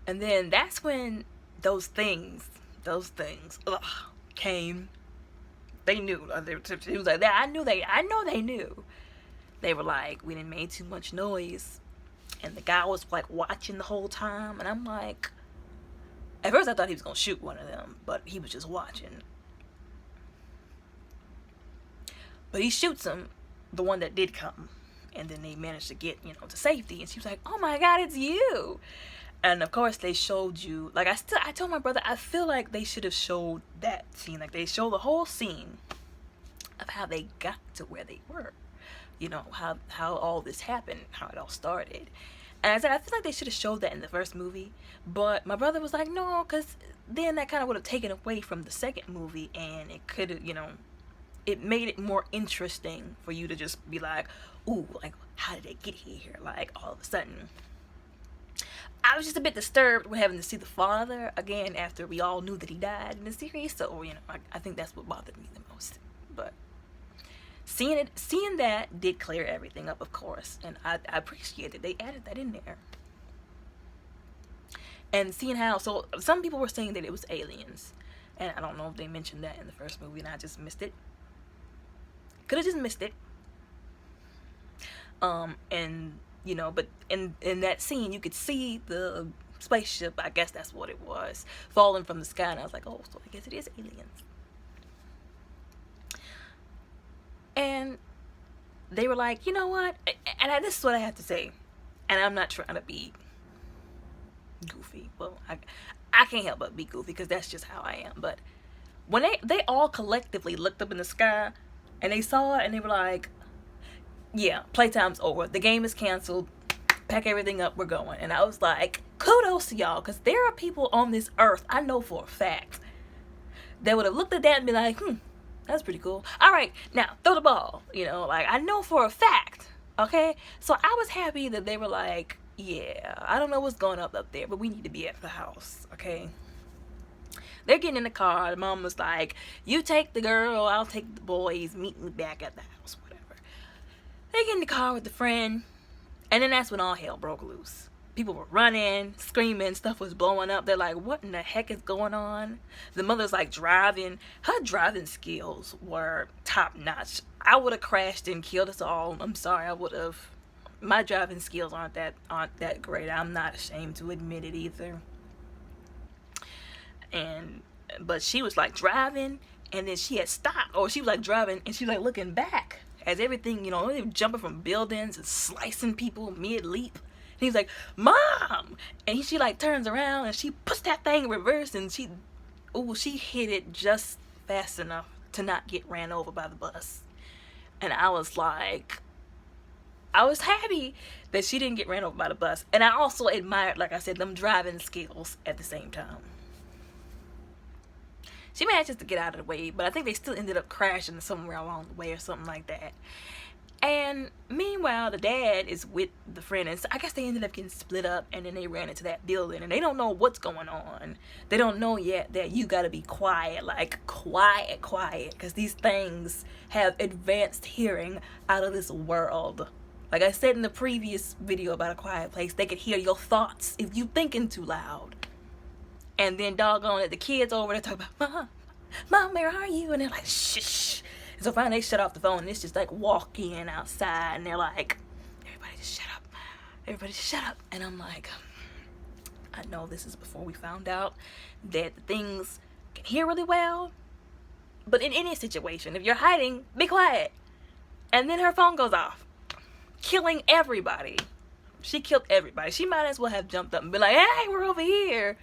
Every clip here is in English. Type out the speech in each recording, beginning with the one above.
And then that's when those things, ugh, came. They knew. He was like that. I know they knew. They were like, we didn't make too much noise, and the guy was like watching the whole time, and I'm like, at first I thought he was gonna shoot one of them, but he was just watching. But he shoots him, the one that did come, and then they managed to get to safety. And she was like, "Oh my God, it's you!" And of course they showed you. Like I told my brother, I feel like they should have showed that scene. Like they show the whole scene of how they got to where they were. How all this happened, how it all started. And I said, I feel like they should have showed that in the first movie. But my brother was like, no, because then that kind of would have taken away from the second movie, and it could have, it made it more interesting for you to just be like, ooh, like, how did they get here? Like, all of a sudden. I was just a bit disturbed with having to see the father again after we all knew that he died in the series. So, I think that's what bothered me the most. But seeing that did clear everything up, of course. And I appreciate it. They added that in there. And seeing how, so some people were saying that it was aliens. And I don't know if they mentioned that in the first movie and I just missed it. Could have just missed it. And but in that scene you could see the spaceship, I guess that's what it was, falling from the sky, and I was like, oh, so I guess it is aliens. And they were like, you know what, and this is what I have to say, and I'm not trying to be goofy. Well, I can't help but be goofy because that's just how I am. But when they all collectively looked up in the sky and they saw it and they were like, yeah, playtime's over, the game is canceled, pack everything up, we're going. And I was like, kudos to y'all, because there are people on this earth, I know for a fact, that would have looked at that and be like, that's pretty cool, all right, now throw the ball. Like, I know for a fact. Okay, so I was happy that they were like, yeah, I don't know what's going up there, but we need to be at the house. Okay, they're getting in the car. The mom was like, you take the girl, I'll take the boys, meet me back at the house, whatever. They get in the car with the friend, and then that's when all hell broke loose. People were running, screaming, stuff was blowing up. They're like, what in the heck is going on? The mother's like driving. Her driving skills were top notch. I would have crashed and killed us all. I'm sorry, I would have. My driving skills aren't that great. I'm not ashamed to admit it either. But she was like driving, and then she had stopped, or she was like driving and she was like looking back as everything, they were jumping from buildings and slicing people mid leap. And he's like, Mom! And she like turns around and she puts that thing in reverse, and she hit it just fast enough to not get ran over by the bus. And I was happy that she didn't get ran over by the bus. And I also admired, like I said, them driving skills at the same time. She managed just to get out of the way, but I think they still ended up crashing somewhere along the way or something like that. And meanwhile, the dad is with the friend, and so I guess they ended up getting split up, and then they ran into that building, and they don't know what's going on. They don't know yet that you gotta be quiet, like quiet, because these things have advanced hearing out of this world. Like I said in the previous video about A Quiet Place, they could hear your thoughts if you thinking too loud. And then doggone it, the kids over there talk about, Mom, where are you? And they're like, shh. And so finally they shut off the phone, and it's just like walking outside, and they're like, everybody just shut up. And I'm like, I know this is before we found out that the things can hear really well, but in any situation, if you're hiding, be quiet. And then her phone goes off, killing everybody. She killed everybody. She might as well have jumped up and been like, hey, we're over here.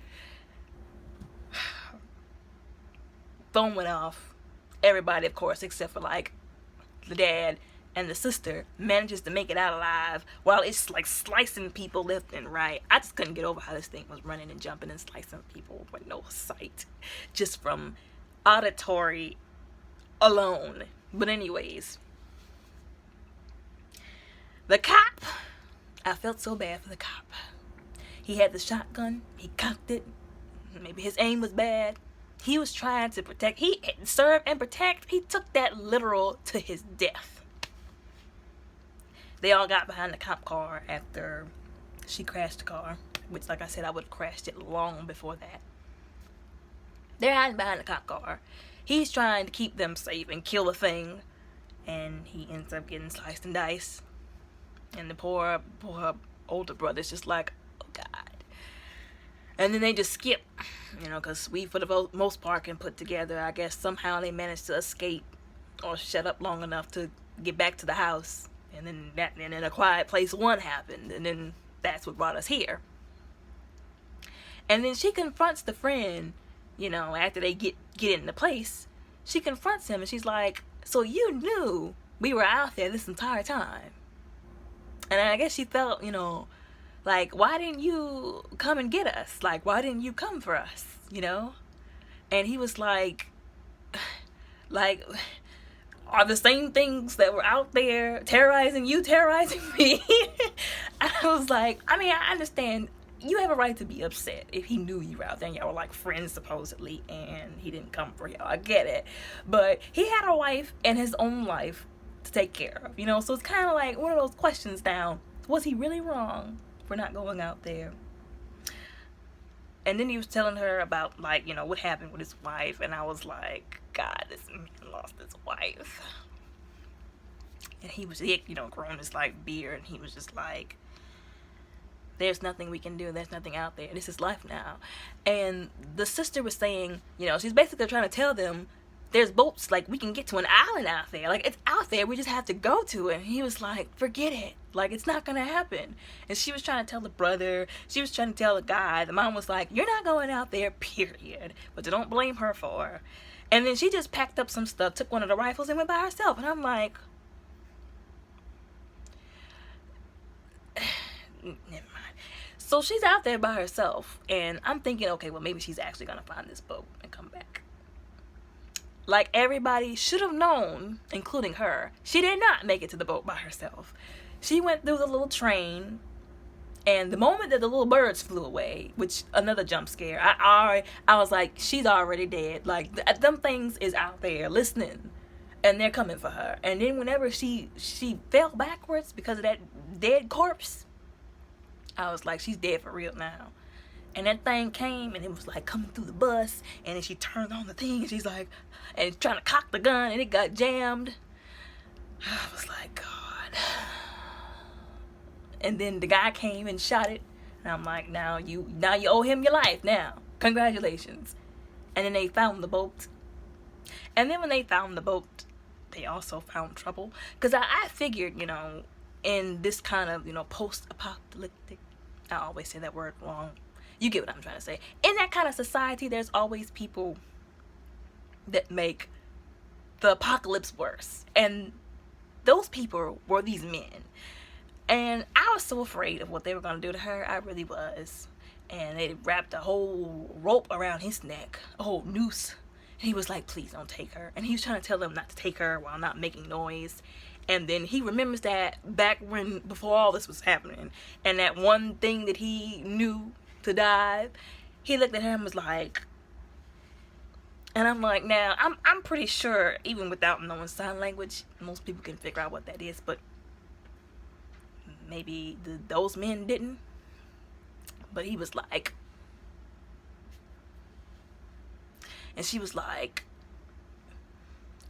Phone went off. Everybody, of course, except for like the dad and the sister, manages to make it out alive while it's like slicing people left and right. I just couldn't get over how this thing was running and jumping and slicing people with no sight, just from auditory alone. But anyways, the cop, I felt so bad for the cop. He had the shotgun, he cocked it. Maybe his aim was bad. He was trying to protect. He served and protect. He took that literal to his death. They all got behind the cop car after she crashed the car. which, like I said, I would have crashed it long before that. They're hiding behind the cop car. He's trying to keep them safe and kill a thing, and he ends up getting sliced and diced. And the poor older brother's just like, oh God. And then they just skip, because we, for the most part, can put together, I guess somehow they managed to escape or shut up long enough to get back to the house. And then A Quiet Place 1 happened, and then that's what brought us here. And then she confronts the friend, after they get in the place. She confronts him, and she's like, so you knew we were out there this entire time? And I guess she felt, like, why didn't you come and get us? Like, why didn't you come for us, And he was like, are the same things that were out there terrorizing you, terrorizing me? I was like, I understand. You have a right to be upset if he knew you were out there and y'all were like friends supposedly and he didn't come for y'all. I get it. But he had a wife and his own life to take care of, So it's kind of like one of those questions now. Was he really wrong for not going out there? And then he was telling her about, what happened with his wife. And I was like, God, this man lost his wife. And he was, growing his, beard. And he was just like, there's nothing we can do. There's nothing out there. This is life now. And the sister was saying, she's basically trying to tell them, there's boats, we can get to an island out there. It's out there. We just have to go to it. And he was like, forget it. It's not going to happen. And she was trying to tell the brother. She was trying to tell the guy. The mom was like, you're not going out there, period. But you don't blame her for her. And then she just packed up some stuff, took one of the rifles, and went by herself. And I'm like, never mind. So she's out there by herself. And I'm thinking, okay, well, maybe she's actually going to find this boat and come back. Everybody should have known, including her, she did not make it to the boat by herself. She went through the little train, and the moment that the little birds flew away, which another jump scare, I was like, she's already dead. Them things is out there listening, and they're coming for her. And then whenever she fell backwards because of that dead corpse, I was like, she's dead for real now. And that thing came, and it was coming through the bus, and then she turned on the thing, and she's like, and trying to cock the gun, and it got jammed. I was like, God. And then the guy came and shot it, and I'm like, now you owe him your life now. Congratulations. And then they found the boat. And then when they found the boat, they also found trouble. Because I figured, in this kind of, post-apocalyptic, I always say that word wrong. You get what I'm trying to say. In that kind of society, there's always people that make the apocalypse worse. And those people were these men. And I was so afraid of what they were going to do to her. I really was. And they wrapped a whole rope around his neck, a whole noose. And he was like, please don't take her. And he was trying to tell them not to take her while not making noise. And then he remembers that before all this was happening. And that one thing that he knew to dive, he looked at her and was like, and I'm like, now I'm pretty sure even without knowing sign language, most people can figure out what that is, but maybe those men didn't. But he was like, and she was like,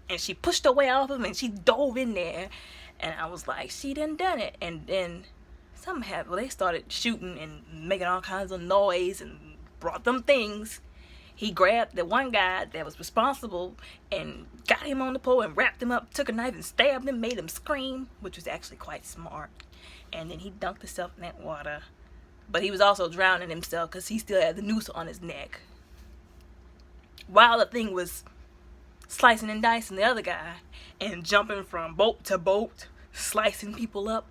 and she pushed her way off of him and she dove in there, and I was like, she done it. And then something happened. Well, they started shooting and making all kinds of noise and brought them things. He grabbed the one guy that was responsible and got him on the pole and wrapped him up, took a knife and stabbed him, made him scream, which was actually quite smart. And then he dunked himself in that water. But he was also drowning himself because he still had the noose on his neck. While the thing was slicing and dicing the other guy and jumping from boat to boat, slicing people up.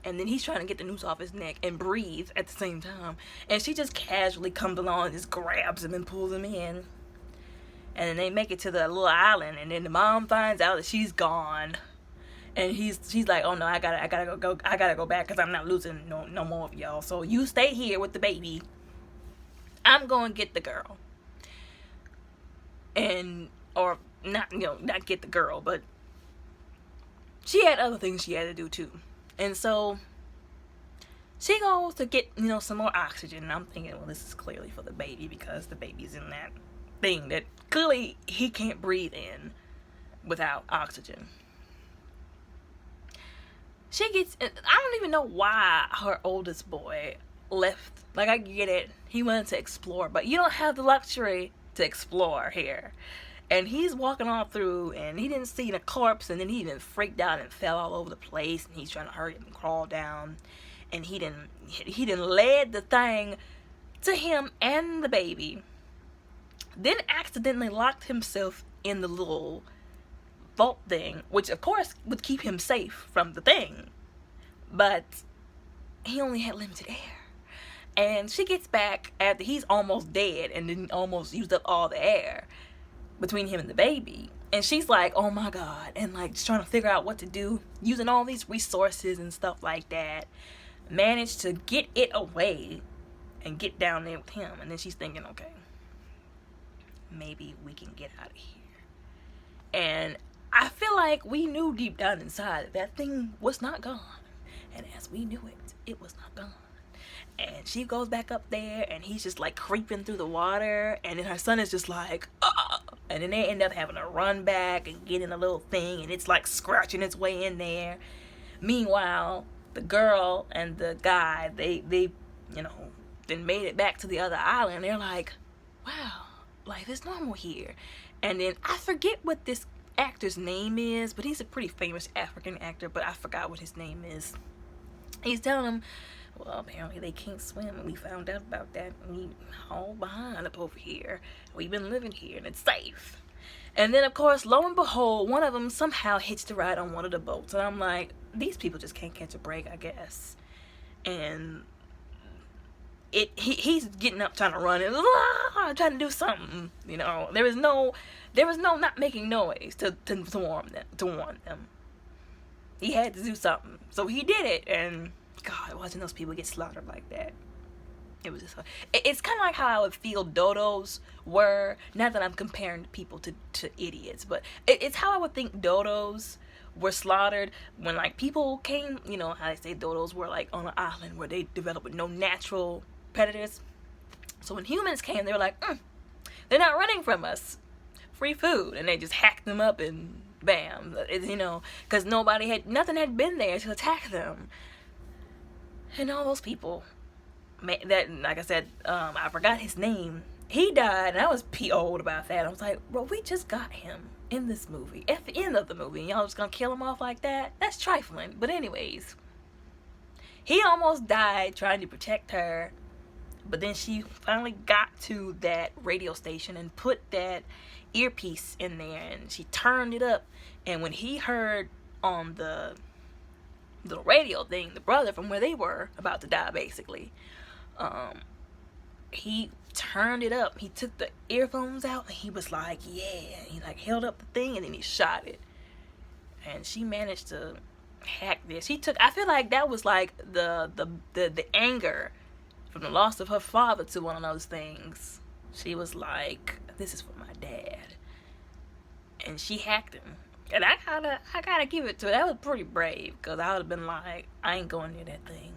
And then he's trying to get the noose off his neck and breathe at the same time. And she just casually comes along and just grabs him and pulls him in. And then they make it to the little island. And then the mom finds out that she's gone. And she's like, oh no, I gotta go back because I'm not losing no more of y'all. So you stay here with the baby. I'm going to get the girl. Or not get the girl, but she had other things she had to do too. And so she goes to get, some more oxygen. And I'm thinking, well, this is clearly for the baby because the baby's in that thing that clearly he can't breathe in without oxygen. She gets, I don't even know why her oldest boy left. Like, I get it. He wanted to explore, but you don't have the luxury to explore here. And he's walking all through, and he didn't see the corpse, and then he even freaked out and fell all over the place, and he's trying to hurry up and crawl down. And he didn't led the thing to him and the baby. Then accidentally locked himself in the little vault thing, which of course would keep him safe from the thing. But he only had limited air. And she gets back after he's almost dead and then almost used up all the air between him and the baby. And she's like, oh my God. And like just trying to figure out what to do, using all these resources and stuff like that. Managed to get it away and get down there with him. And then she's thinking, okay, maybe we can get out of here. And I feel like we knew deep down inside that thing was not gone. And as we knew it, it was not gone. And she goes back up there, and he's just like creeping through the water. And then her son is just like, ah! And then they end up having to run back and get in a little thing, and it's like scratching its way in there. Meanwhile, the girl and the guy, they then made it back to the other island. They're like, wow, life is normal here. And then I forget what this actor's name is, but he's a pretty famous African actor, but I forgot what his name is. He's telling them, well, apparently they can't swim, and we found out about that. We all behind up over here. We've been living here, and it's safe. And then, of course, lo and behold, one of them somehow hitched a ride on one of the boats. And I'm like, these people just can't catch a break, I guess. And he's getting up trying to run and trying to do something. There was no not making noise to warn them. He had to do something, so he did it. And God, watching those people get slaughtered like that, it was just, it's kind of like how I would feel dodos were. Not that I'm comparing people to idiots, but it's how I would think dodos were slaughtered when like people came. How they say dodos were like on an island where they developed with no natural predators. So when humans came, they were like, they're not running from us, free food, and they just hacked them up and bam, because nothing had been there to attack them. And all those people, that, like I said, I forgot his name. He died, and I was PO'd about that. I was like, bro, we just got him in this movie, at the end of the movie, and y'all just gonna kill him off like that? That's trifling. But anyways, he almost died trying to protect her, but then she finally got to that radio station and put that earpiece in there, and she turned it up, and when he heard on the radio thing, the brother from where they were about to die, basically, he turned it up. He took the earphones out, and he was like, yeah. He like held up the thing, and then he shot it. And she managed to hack this. I feel like that was like the anger from the loss of her father to one of those things. She was like, this is for my dad. And she hacked him. And I gotta give it to her. That was pretty brave, because I would have been like, I ain't going near that thing.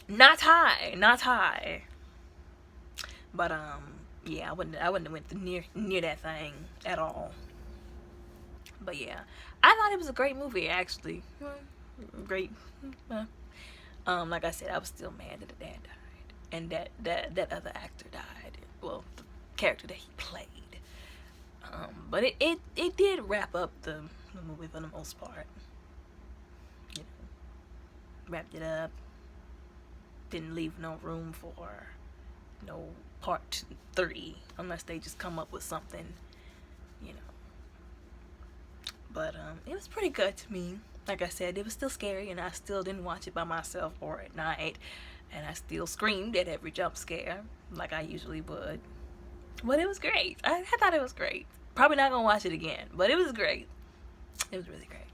Not high. But yeah, I wouldn't have went near that thing at all. But yeah, I thought it was a great movie, actually. Great. Like I said, I was still mad that the dad died, and that other actor died. Well, the character that he played. But it did wrap up the movie for the most part. Wrapped it up. Didn't leave no room for no part 3 unless they just come up with something, But it was pretty good to me. Like I said, it was still scary, and I still didn't watch it by myself or at night, and I still screamed at every jump scare like I usually would. But it was great. I thought it was great. Probably not gonna watch it again, but it was great. It was really great.